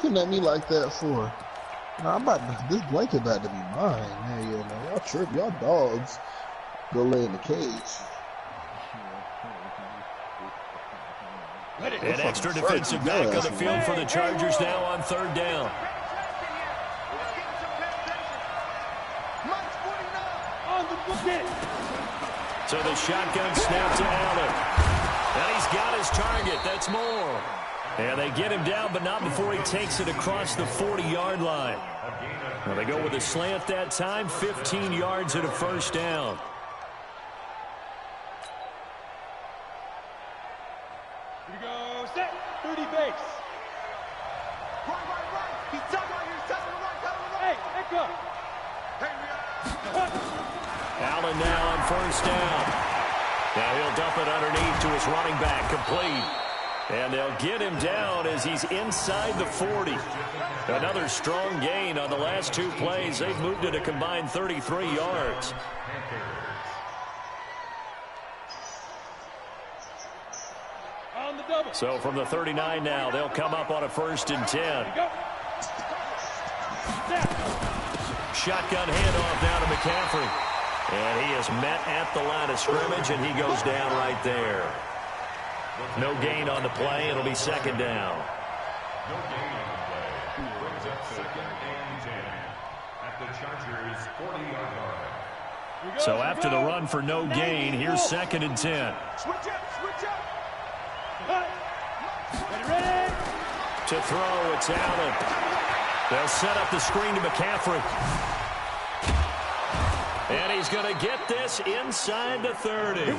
looking at me like that for? Nah, this blanket about to be mine. Hey, yo, man, y'all trip, y'all dogs. Go lay in the cage. An extra defensive back on the field for the Chargers now on third down. So the shotgun snap to Allen. And he's got his target. That's more. And they get him down, but not before he takes it across the 40-yard line. Well, they go with a slant that time, 15 yards and a first down. Here we go, set, 30 base. Right. He's talking about here, tell him right. Hey, echo. Allen now on first down. Now he'll dump it underneath to his running back, complete. And they'll get him down as he's inside the 40. Another strong gain on the last two plays. They've moved it a combined 33 yards. So from the 39 now, they'll come up on a 1st and 10. Shotgun handoff down to McCaffrey. And he is met at the line of scrimmage, and he goes down right there. No gain on the play. It'll be second down. No gain on the play. Brings up 2nd and 10 at the Chargers' 40-yard line. So after the run for no gain, here's 2nd and 10. Switch up. Ready. To throw, it's Allen. They'll set up the screen to McCaffrey. And he's going to get this inside the 30.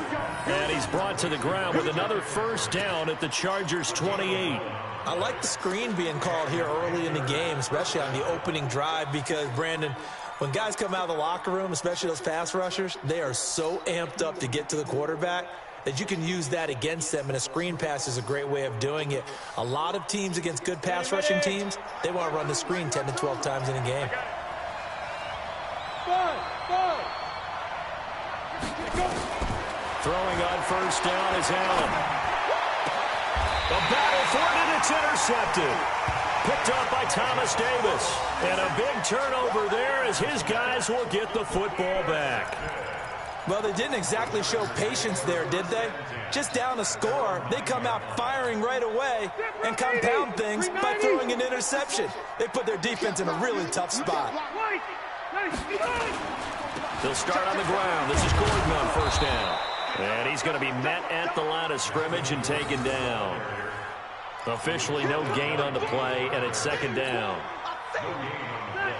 And he's brought to the ground with another first down at the Chargers' 28. I like the screen being called here early in the game, especially on the opening drive, because, Brandon, when guys come out of the locker room, especially those pass rushers, they are so amped up to get to the quarterback that you can use that against them, and a screen pass is a great way of doing it. A lot of teams against good pass rushing teams, they want to run the screen 10 to 12 times in a game. Throwing on first down is Allen. The battle for it, and it's intercepted. Picked up by Thomas Davis. And a big turnover there as his guys will get the football back. Well, they didn't exactly show patience there, did they? Just down a score, they come out firing right away and compound things by throwing an interception. They put their defense in a really tough spot. They'll start on the ground. This is Gordon on first down. And he's going to be met at the line of scrimmage and taken down. Officially no gain on the play, and it's 2nd down.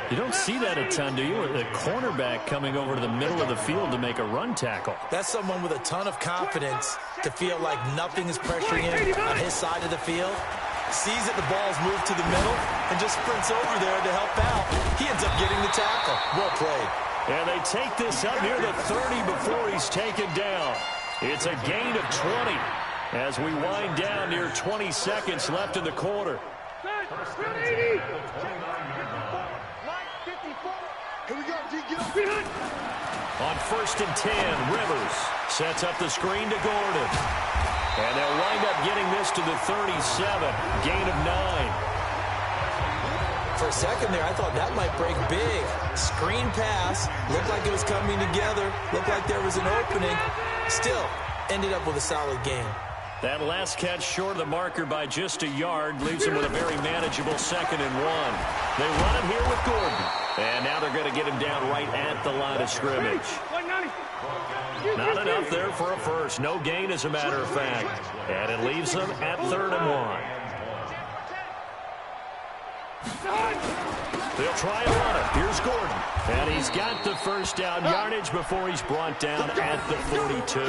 You don't see that a ton, do you? A cornerback coming over to the middle of the field to make a run tackle. That's someone with a ton of confidence to feel like nothing is pressuring him on his side of the field. Sees that the ball's moved to the middle and just sprints over there to help out. He ends up getting the tackle. Well played. And they take this up near the 30 before he's taken down. It's a gain of 20 as we wind down near 20 seconds left in the quarter. On 1st and 10, Rivers sets up the screen to Gordon. And they'll wind up getting this to the 37, gain of 9. For a second there, I thought that might break big. Screen pass, looked like it was coming together, looked like there was an opening. Still, ended up with a solid game. That last catch short of the marker by just a yard leaves him with a very manageable 2nd and 1. They run him here with Gordon. And now they're going to get him down right at the line of scrimmage. Not enough there for a first. No gain, as a matter of fact. And it leaves them at 3rd and 1. They'll try and run it. Here's Gordon. And he's got the first down yardage before he's brought down at the 42.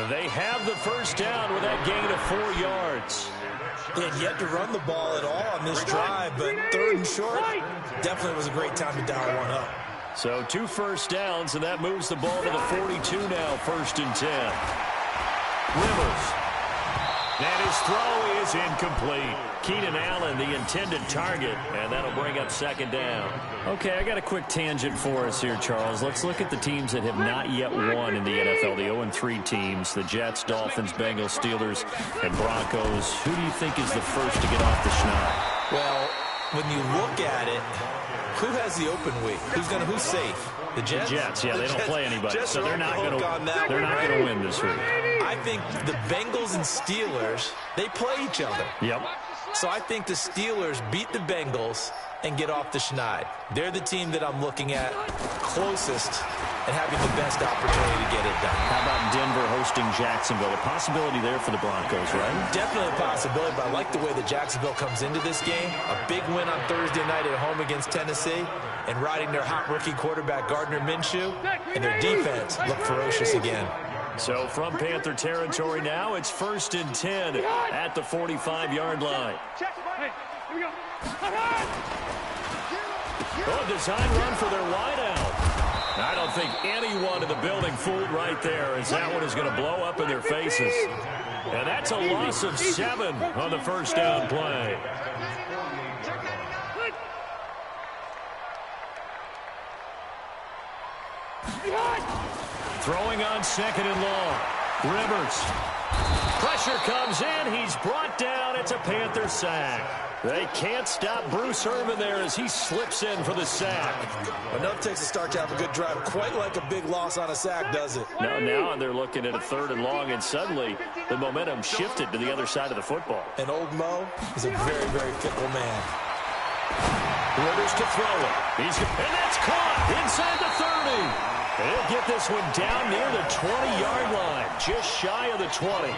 They have the first down with that gain of 4 yards. They had yet to run the ball at all on this drive, but 3rd and short, definitely was a great time to dial one up. So 2 first downs, and that moves the ball to the 42 now, 1st and 10. Rivers. And his throw is incomplete. Keenan Allen, the intended target, and that'll bring up 2nd down. Okay, I got a quick tangent for us here, Charles. Let's look at the teams that have not yet won in the NFL, the 0-3 teams, the Jets, Dolphins, Bengals, Steelers, and Broncos. Who do you think is the first to get off the schneid? Well, when you look at it, who has the open week? Who's safe? The Jets? The Jets, yeah, they don't play anybody, so they're not going to win this week. I think the Bengals and Steelers, they play each other. Yep. So I think the Steelers beat the Bengals and get off the schneid. They're the team that I'm looking at closest and having the best opportunity to get it done. How about Denver hosting Jacksonville? A possibility there for the Broncos, right? Definitely a possibility, but I like the way that Jacksonville comes into this game. A big win on Thursday night at home against Tennessee and riding their hot rookie quarterback Gardner Minshew, and their defense looked ferocious again. So from Panther territory now, it's 1st and 10 at the 45-yard line. Oh, design run for their wideout. I don't think anyone in the building fooled right there, as that one is going to blow up in their faces. And that's a loss of 7 on the first down play. Throwing on 2nd and long. Rivers. Pressure comes in. He's brought down. It's a Panther sack. They can't stop Bruce Irvin there as he slips in for the sack. Enough takes a start to have a good drive. Quite like a big loss on a sack, does it? No, now they're looking at a 3rd and long, and suddenly the momentum shifted to the other side of the football. And old Mo is a very, very fickle man. Rivers to throw it. And that's caught inside the 30. They'll get this one down near the 20-yard line, just shy of the 20.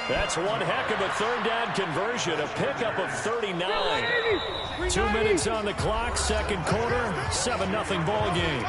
That's one heck of a 3rd down conversion, a pickup of 39. 2 minutes on the clock, 2nd quarter, 7-0 ball game.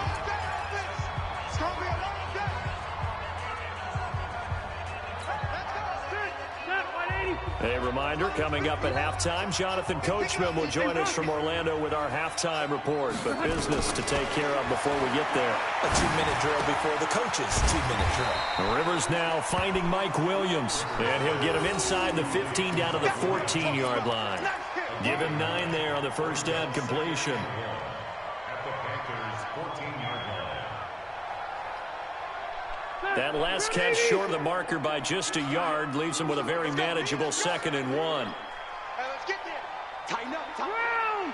A reminder, coming up at halftime, Jonathan Coachman will join us from Orlando with our halftime report. But business to take care of before we get there. A 2-minute drill before the coach's 2-minute drill. Rivers now finding Mike Williams. And he'll get him inside the 15 down to the 14-yard line. Give him 9 there on the first down completion. At the Panthers' 14-yard line. That last catch short of the marker by just a yard leaves him with a very manageable 2nd and 1. Hey, let's get there. Tighten up. Round.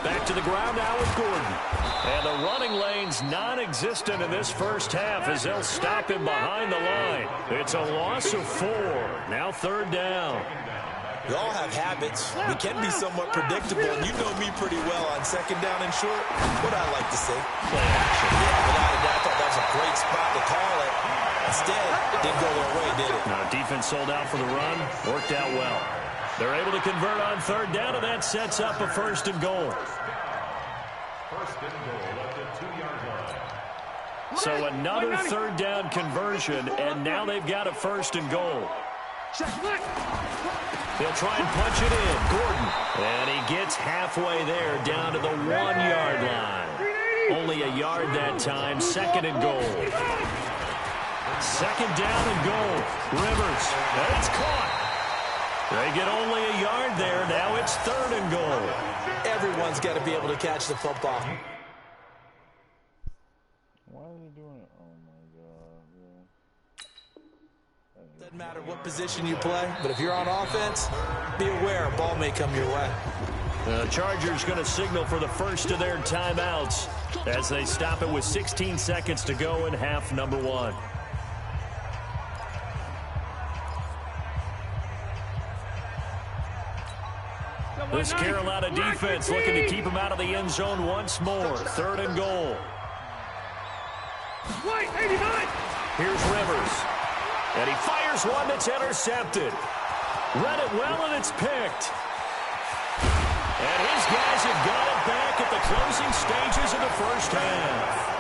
Back to the ground now with Gordon. And the running lane's non-existent in this first half as they'll stop him behind the line. It's a loss of 4. Now 3rd down. We all have habits. We can be somewhat predictable. And you know me pretty well on 2nd down and short. What I like to say. Play action. Yeah, without a doubt, I thought that was a great spot to call it. Instead, it didn't go their way, did it? No, defense sold out for the run. Worked out well. They're able to convert on 3rd down, and that sets up a 1st and goal. 1st and goal at the 2-yard line. So another 3rd down conversion, and now they've got a 1st and goal. They'll try and punch it in. Gordon. And he gets halfway there down to the 1-yard line. Only a yard that time. 2nd and goal. 2nd down and goal. Rivers. And it's caught. They get only a yard there. Now it's 3rd and goal. Everyone's got to be able to catch the football. Why are they doing it? Oh, my God, man. Doesn't matter what position you play, but if you're on offense, be aware a ball may come your way. The Chargers going to signal for the first of their timeouts as they stop it with 16 seconds to go in half number 1. This Carolina defense looking to keep him out of the end zone once more. 3rd and goal. Here's Rivers. And he fires one that's intercepted. Read it well, and it's picked. And his guys have got it back at the closing stages of the first half.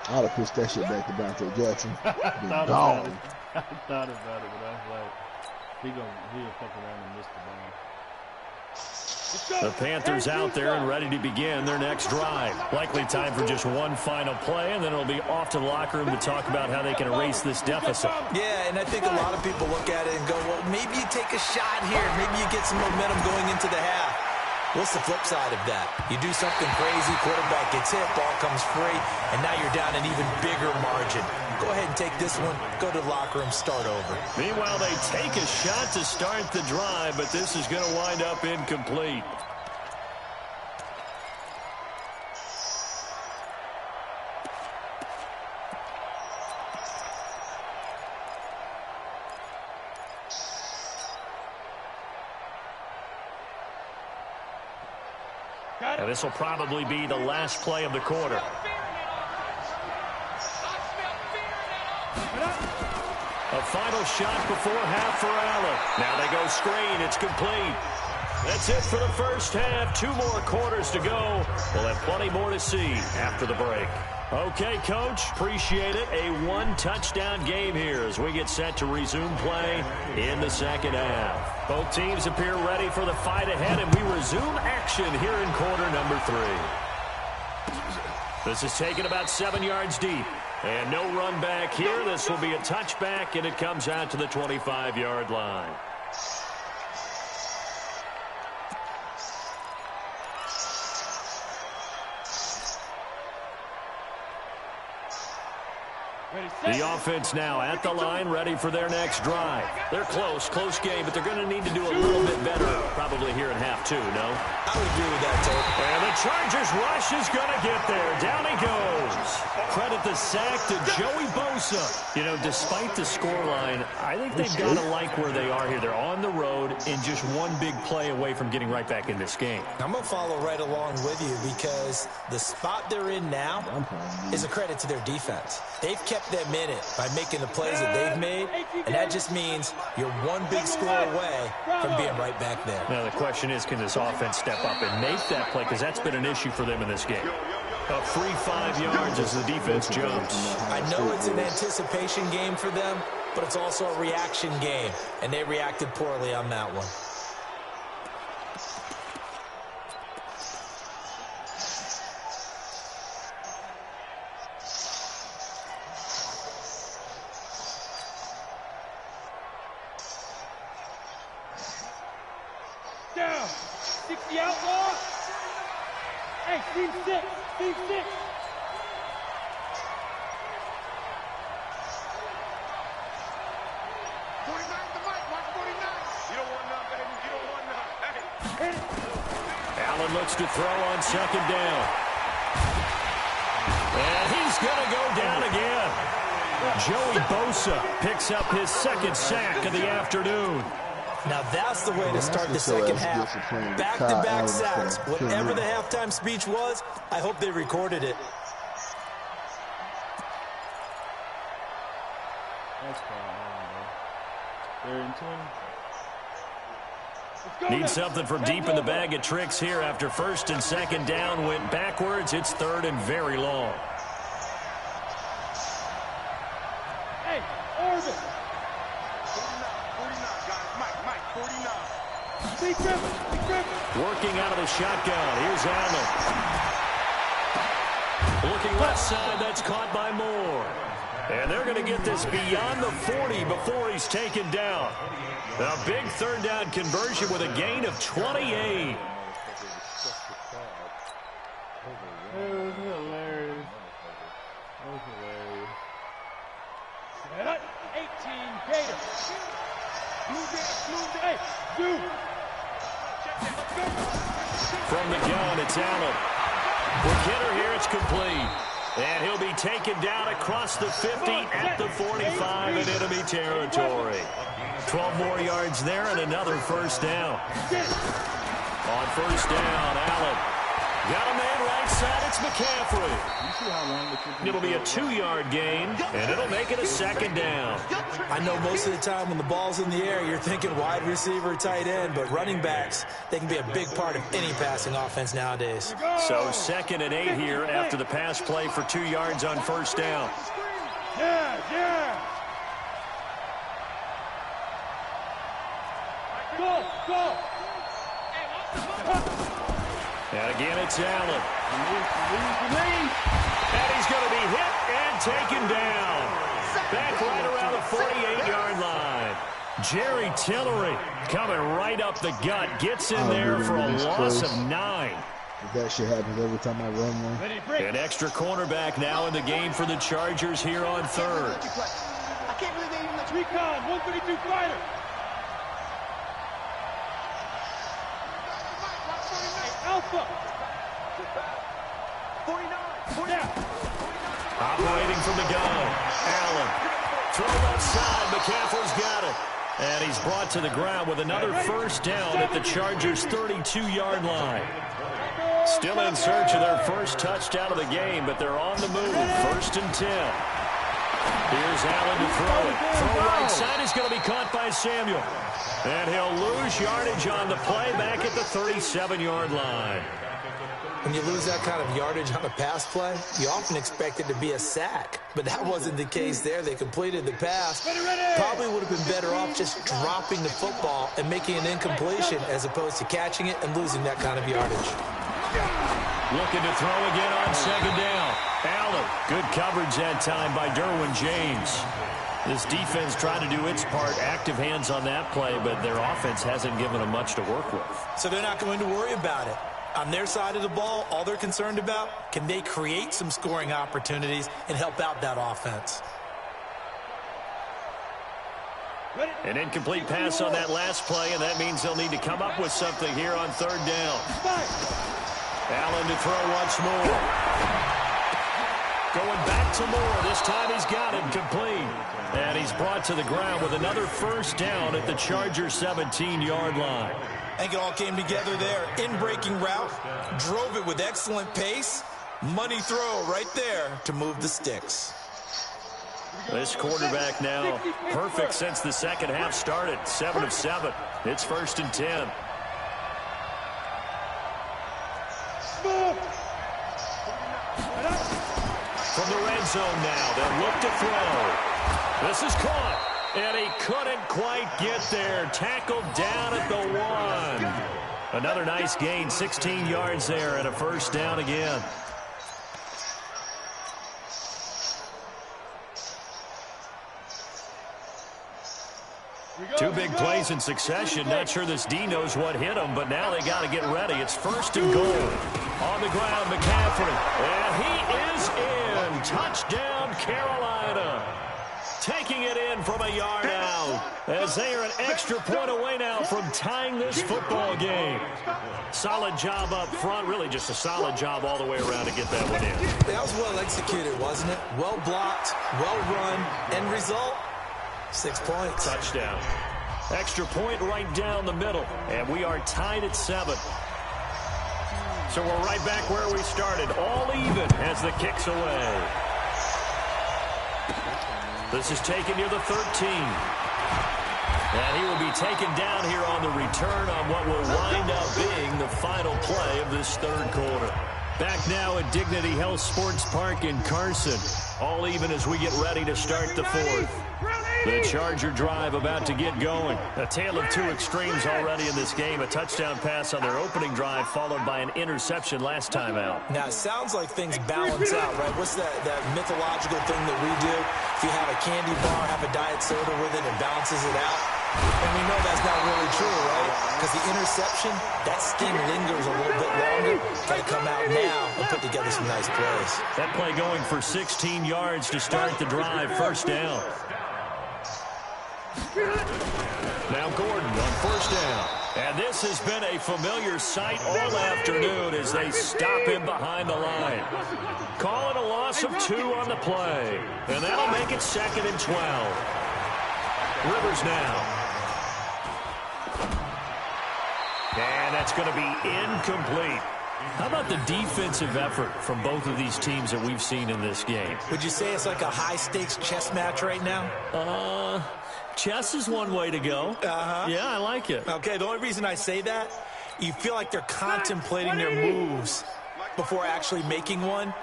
I'd have pushed that shit back to Dante Jackson. I thought about it, but I was like, he'll fuck around and miss the ball. The Panthers out there and ready to begin their next drive. Likely time for just one final play, and then it'll be off to the locker room to talk about how they can erase this deficit. Yeah, and I think a lot of people look at it and go, well, maybe you take a shot here. Maybe you get some momentum going into the half. What's the flip side of that? You do something crazy, quarterback gets hit, ball comes free, and now you're down an even bigger margin. Go ahead and take this one, go to the locker room, start over. Meanwhile, they take a shot to start the drive, but this is going to wind up incomplete. And this will probably be the last play of the quarter. A final shot before half for Allen. Now they go screen. It's complete. That's it for the first half. 2 more quarters to go. We'll have plenty more to see after the break. Okay, Coach, appreciate it. A 1-touchdown game here as we get set to resume play in the second half. Both teams appear ready for the fight ahead, and we resume action here in quarter number 3. This is taken about 7 yards deep. And no run back here. This will be a touchback, and it comes out to the 25-yard line. The offense now at the line, ready for their next drive. They're close game, but they're going to need to do a little bit better probably here in half 2, no? I would agree with that, Tope. And the Chargers rush is going to get there. Down he goes. Credit the sack to Joey Bosa. You know, despite the scoreline, I think they've got to like where they are here. They're on the road and just one big play away from getting right back in this game. I'm going to follow right along with you because the spot they're in now is a credit to their defense. They've kept them in it by making the plays that they've made, and that just means you're one big score away from being right back there. Now the question is, can this offense step up and make that play, because that's been an issue for them in this game. A free 5 yards as the defense jumps. I know it's an anticipation game for them, but it's also a reaction game, and they reacted poorly on that one. Down. 60 outlaw. Hey, team 6. Team 6. Allen looks to throw on second down. And he's going to go down again. Joey Bosa picks up his second sack of the afternoon. Now that's the way to start the second half. Back-to-back sacks. Whatever the halftime speech was, I hope they recorded it. That's fine. They're in 20. Need something from deep in the bag of tricks here after first and second down went backwards. It's third and very long. Hey, Orville. 49, guys. Mike, 49. Big Griffin. Working out of the shotgun. Here's Allen. Looking left side. That's caught by Moore. And they're going to get this beyond the 40 before he's taken down. A big third down conversion with a gain of 28. It was hilarious. That was hilarious. 18 Gator. Hey, dude. From the gun, it's Allen. With Kidder here, it's complete. And he'll be taken down across the 50 at the 45 in enemy territory. 12 more yards there and another first down. On first down, Allen. Got a man right side, it's McCaffrey. It'll be a 2-yard gain, and it'll make it a second down. I know most of the time when the ball's in the air, you're thinking wide receiver, tight end, but running backs, they can be a big part of any passing offense nowadays. So 2nd and 8 here after the pass play for 2 yards on first down. Yeah. Go. And again, it's Allen. And he's going to be hit and taken down. Back right around the 48-yard line. Jerry Tillery coming right up the gut. Gets in there for a loss of 9. That shit happens every time I run one. An extra cornerback now in the game for the Chargers here on third. I can't believe they even let you. Recon, 132 fighter. Alpha. 49. Operating from the gun. Allen. Throw left side. McCaffrey's got it. And he's brought to the ground with another first down at the Chargers' 32-yard line. Still in search of their first touchdown of the game, but they're on the move. 1st and 10. Here's Allen to throw it. Throw right side is going to be caught by Samuel. And he'll lose yardage on the play back at the 37-yard line. When you lose that kind of yardage on a pass play, you often expect it to be a sack. But that wasn't the case there. They completed the pass. Probably would have been better off just dropping the football and making an incompletion as opposed to catching it and losing that kind of yardage. Looking to throw again on 2nd down. Allen, good coverage that time by Derwin James. This defense tried to do its part, active hands on that play, but their offense hasn't given them much to work with. So they're not going to worry about it. On their side of the ball, all they're concerned about, can they create some scoring opportunities and help out that offense? An incomplete pass on that last play, and that means they'll need to come up with something here on 3rd down. Allen to throw once more. Going back to Moore. This time he's got it complete. And he's brought to the ground with another first down at the Chargers' 17-yard line. I think it all came together there. In-breaking route, drove it with excellent pace. Money throw right there to move the sticks. This quarterback now perfect since the second half started. 7 of 7. It's 1st and 10. From the red zone now, they'll look to throw. This is caught. And he couldn't quite get there. Tackled down at the 1. Another nice gain, 16 yards there, and a first down again. Two big plays in succession. Not sure this D knows what hit him, but now they got to get ready. It's 1st and goal. On the ground, McCaffrey. And he is in. Touchdown, Carolina. Taking it in from a yard out as they are an extra point away now from tying this football game. Solid job up front, really just a solid job all the way around to get that one in. That was well executed, wasn't it? Well blocked, well run, end result, 6 points. Touchdown. Extra point right down the middle, and we are tied at 7. So we're right back where we started, all even as the kick's away. This is taken near the 13. And he will be taken down here on the return on what will wind up being the final play of this 3rd quarter. Back now at Dignity Health Sports Park in Carson. All even as we get ready to start the 4th. The Charger drive about to get going. A tale of two extremes already in this game. A touchdown pass on their opening drive followed by an interception last time out. Now, it sounds like things balance out, right? What's that mythological thing that we do? If you have a candy bar, have a diet soda with it, it balances it out. And we know that's not really true, right? Because the interception, that sting lingers a little bit longer. Got to come out now and put together some nice plays. That play going for 16 yards to start the drive. First down. Now Gordon on first down. And this has been a familiar sight all afternoon as they stop him behind the line. Calling a loss of 2 on the play. And that'll make it 2nd and 12. Rivers now. And that's going to be incomplete. How about the defensive effort from both of these teams that we've seen in this game? Would you say it's like a high-stakes chess match right now? Chess is one way to go. Yeah, I like it. Okay, the only reason I say that, you feel like they're contemplating their moves before actually making one,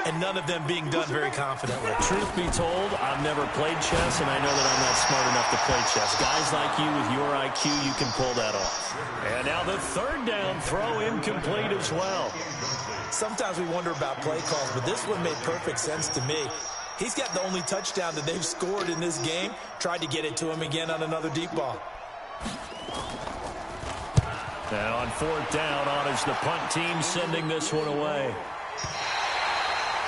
and none of them being done very confidently. Truth be told, I've never played chess, and I know that I'm not smart enough to play chess. Guys like you with your IQ, you can pull that off. And now the 3rd down throw incomplete as well. Sometimes we wonder about play calls, but this one made perfect sense to me. He's got the only touchdown that they've scored in this game. Tried to get it to him again on another deep ball. And on 4th down, on is the punt team sending this one away.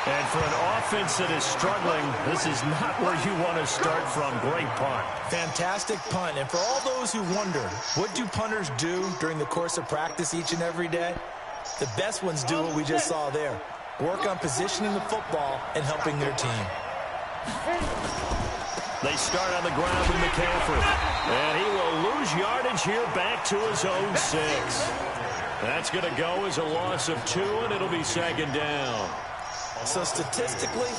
And for an offense that is struggling, this is not where you want to start from. Great punt. Fantastic punt. And for all those who wonder, what do punters do during the course of practice each and every day? The best ones do what we just saw there. Work on positioning the football and helping their team. They start on the ground with McCaffrey. And he will lose yardage here back to his own 6. That's going to go as a loss of 2, and it'll be 2nd down. So statistically,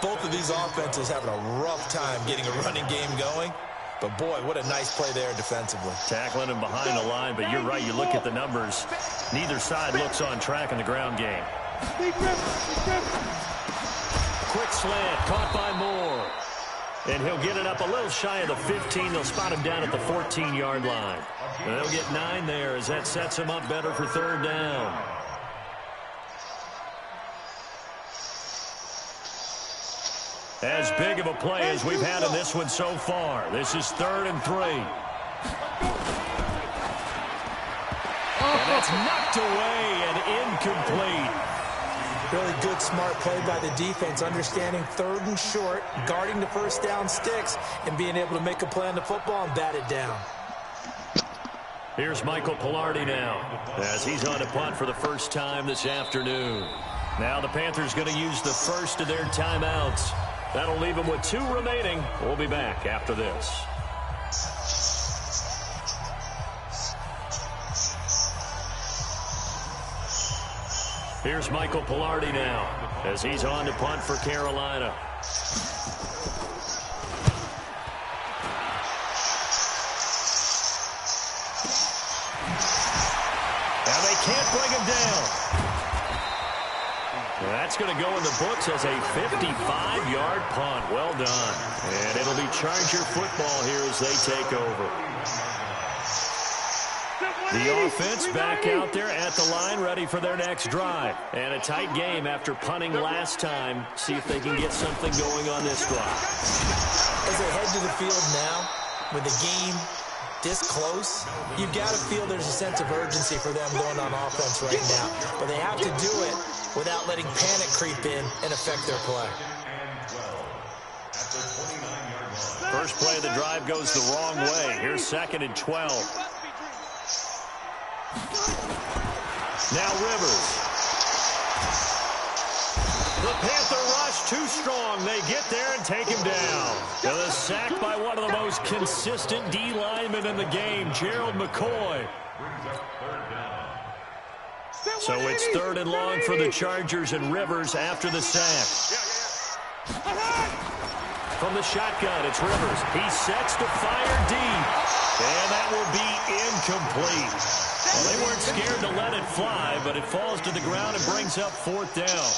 both of these offenses having a rough time getting a running game going. But boy, what a nice play there defensively. Tackling him behind the line, but you're right, you look at the numbers. Neither side looks on track in the ground game. Quick slant, caught by Moore. And he'll get it up a little shy of the 15. They'll spot him down at the 14-yard line. And they'll get 9 there as that sets him up better for 3rd down. As big of a play as we've had in this one so far. This is 3rd and 3. And that's knocked away and incomplete. Really good, smart play by the defense, understanding 3rd and short, guarding the first down sticks, and being able to make a play on the football and bat it down. Here's Michael Pilardi now, as he's on to punt for the first time this afternoon. Now the Panthers going to use the first of their timeouts. That'll leave them with 2 remaining. We'll be back after this. Here's Michael Pilardi now, as he's on to punt for Carolina. And they can't bring him down. That's going to go in the books as a 55-yard punt. Well done. And it'll be Charger football here as they take over. The offense back out there at the line, ready for their next drive. And a tight game after punting last time. See if they can get something going on this drive. As they head to the field now, with the game this close, you've got to feel there's a sense of urgency for them going on offense right now. But they have to do it without letting panic creep in and affect their play. First play of the drive goes the wrong way. Here's 2nd and 12. Now Rivers. The Panther rush too strong. They get there and take him down. And a sack by one of the most consistent D linemen in the game, Gerald McCoy. So it's 3rd and long for the Chargers, and Rivers after the sack. From the shotgun, it's Rivers. He sets to fire deep. And that will be incomplete. Well, they weren't scared to let it fly, but it falls to the ground and brings up 4th down.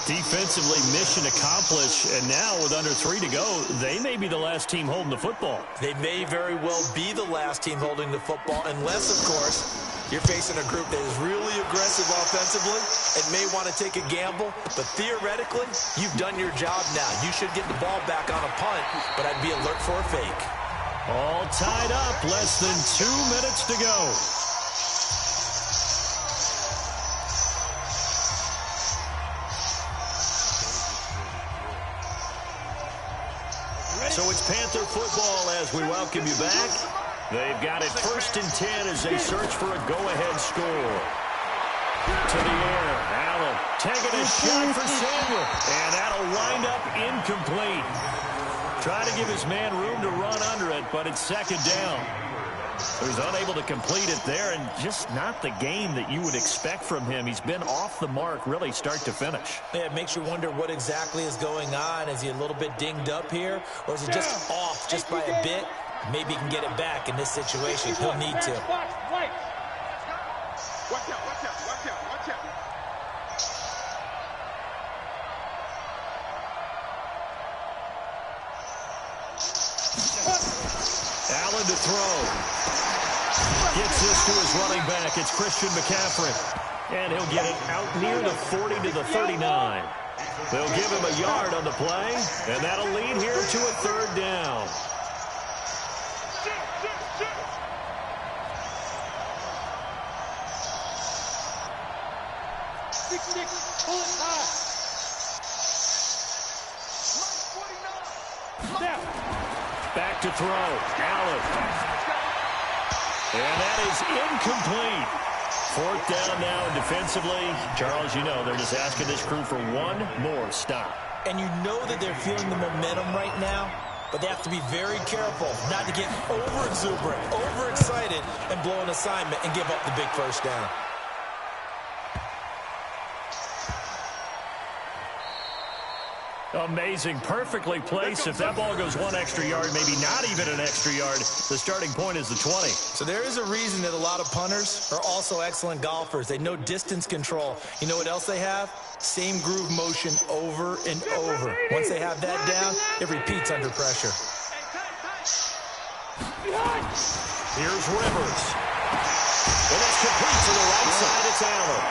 Defensively, mission accomplished, and now with under 3 to go, they may be the last team holding the football. They may very well be the last team holding the football, unless, of course, you're facing a group that is really aggressive offensively and may want to take a gamble. But theoretically, you've done your job now. You should get the ball back on a punt, but I'd be alert for a fake. All tied up, less than 2 minutes to go. So it's Panther football as we welcome you back. They've got it 1st and 10 as they search for a go-ahead score. To the air, Allen taking a shot for Samuel, and that'll wind up incomplete. Trying to give his man room to run under it, but it's 2nd down. He's unable to complete it there, and just not the game that you would expect from him. He's been off the mark, really, start to finish. Yeah, it makes you wonder what exactly is going on. Is he a little bit dinged up here, or is he just off just by a bit? Maybe he can get it back in this situation. He'll need to. Allen to throw. Gets this to his running back. It's Christian McCaffrey. And he'll get it out near the 40 to the 39. They'll give him a yard on the play, and that'll lead here to a third down. Pull it high. Back to throw. Allen. And that is incomplete. Fourth down now, and defensively, Charles, you know, they're just asking this crew for one more stop. And you know that they're feeling the momentum right now, but they have to be very careful not to get over-exuberant, overexcited, and blow an assignment and give up the big first down. Amazing. Perfectly placed. If that ball goes one extra yard, maybe not even an extra yard, the starting point is the 20. So there is a reason that a lot of punters are also excellent golfers. They know distance control. You know what else they have? Same groove motion over and over. Once they have that down, it repeats under pressure. Here's Rivers. And it's complete to the right side. It's Allen.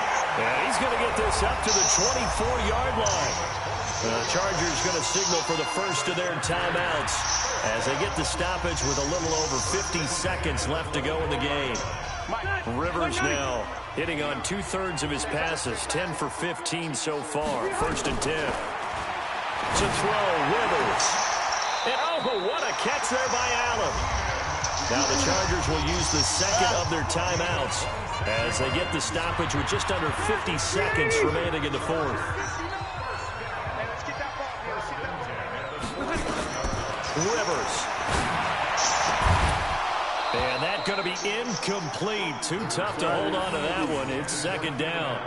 And he's going to get this up to the 24-yard line. The Chargers going to signal for the first of their timeouts as they get the stoppage with a little over 50 seconds left to go in the game. Rivers now hitting on 2/3 of his passes, 10 for 15 so far. First and 10. To throw, Rivers. And oh, what a catch there by Allen. Now the Chargers will use the second of their timeouts as they get the stoppage with just under 50 seconds remaining in the fourth. Rivers. And that's going to be incomplete. Too tough to hold on to that one. It's second down.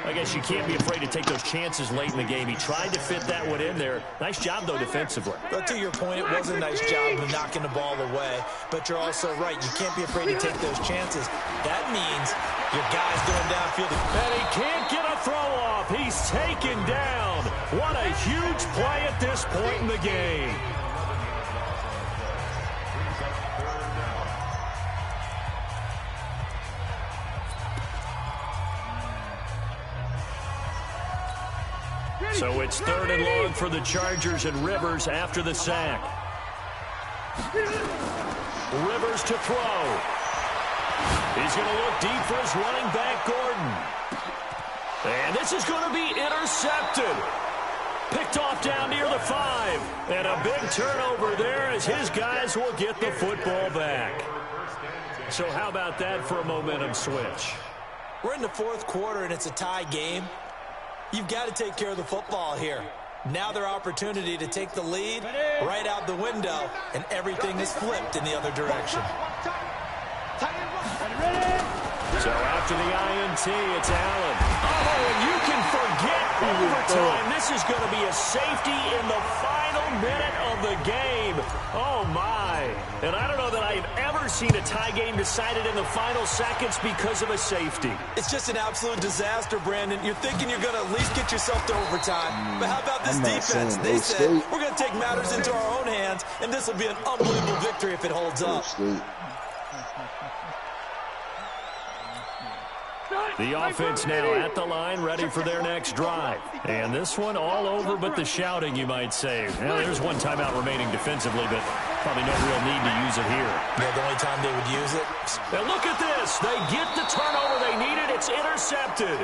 I guess you can't be afraid to take those chances late in the game. He tried to fit that one in there. Nice job, though, defensively. But to your point, it was a nice job of knocking the ball away. But you're also right. You can't be afraid to take those chances. That means your guy's going downfield. And he can't get a throw off. He's taken down. What a huge play at this point in the game. So it's third and long for the Chargers and Rivers after the sack. Rivers to throw. He's going to look deep for his running back, Gordon. And this is going to be intercepted. Picked off down near the 5. And a big turnover there as his guys will get the football back. So how about that for a momentum switch? We're in the fourth quarter, and it's a tie game. You've got to take care of the football here. Now their opportunity to take the lead right out the window, and everything is flipped in the other direction. So after the INT, it's Allen. Oh, and you can forget overtime. This is going to be a safety in the final minute of the game. Oh, my. And I don't know that I've ever seen a tie game decided in the final seconds because of a safety. It's just an absolute disaster, Brandon. You're thinking you're going to at least get yourself to overtime. But how about this defense? They said, we're going to take matters into our own hands, and this will be an unbelievable victory if it holds up. The offense now at the line, ready for their next drive. And this one all over but the shouting, you might say. Well, there's one timeout remaining defensively, but probably no real need to use it here. Yeah, the only time they would use it. Now look at this. They get the turnover they needed. It's intercepted.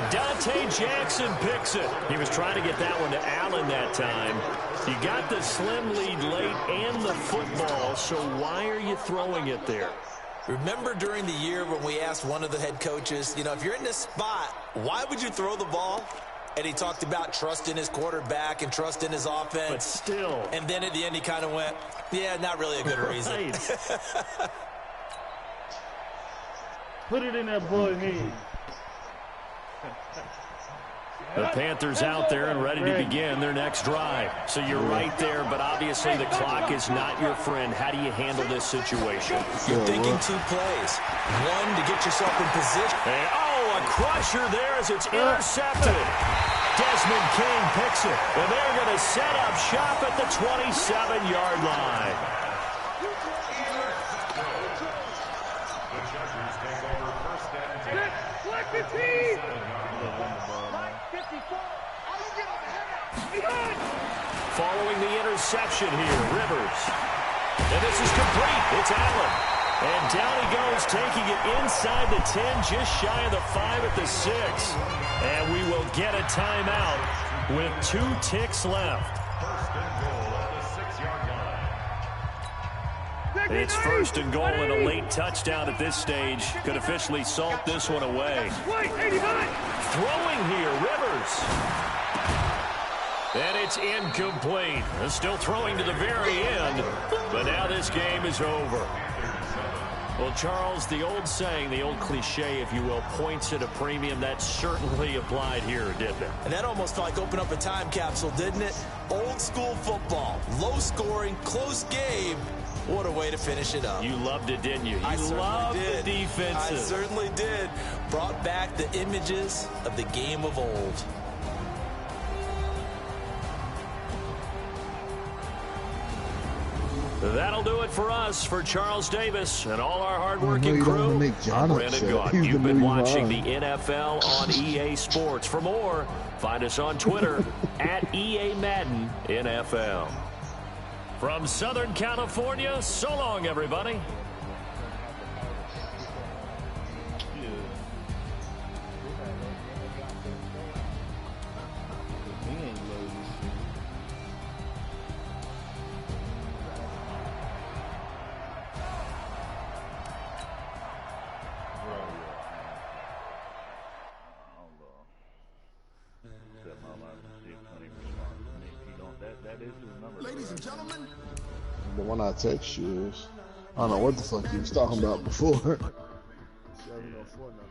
Dante Jackson picks it. He was trying to get that one to Allen that time. You got the slim lead late and the football, so why are you throwing it there? Remember during the year when we asked one of the head coaches, you know, if you're in this spot, why would you throw the ball? And he talked about trust in his quarterback and trust in his offense. But still. And then at the end he kind of went, yeah, not really a good reason. Put it in that boy's hand. The Panthers out there and ready to begin their next drive. So you're right there, but obviously the clock is not your friend. How do you handle this situation? You're thinking 2 plays. One, to get yourself in position. And, oh, a crusher there as it's intercepted. Desmond King picks it. And they're going to set up shop at the 27-yard line. The Chargers take over first and 10. Select the team. Following the interception here, Rivers. And this is complete. It's Allen. And down he goes, taking it inside the 10, just shy of the 5 at the 6. And we will get a timeout with 2 ticks left. It's first and goal, and a late touchdown at this stage could officially salt this one away. Throwing here, Rivers. And it's incomplete. Still throwing to the very end, but now this game is over. Well, Charles, the old saying, the old cliche, if you will, points at a premium, that certainly applied here, didn't it? And that almost felt like open up a time capsule, didn't it? Old school football, low scoring, close game. What a way to finish it up. You loved it, didn't you? I You loved the defenses. I certainly did. Brought back the images of the game of old. That'll do it for us, for Charles Davis and all our hardworking crew. I'm Brandon Gaughan. You've been watching the NFL on EA Sports. For more, find us on Twitter at EA Madden NFL. From Southern California, so long, everybody. Ladies and gentlemen, The one I text you is, I don't know what the fuck you was talking about before. 704 now.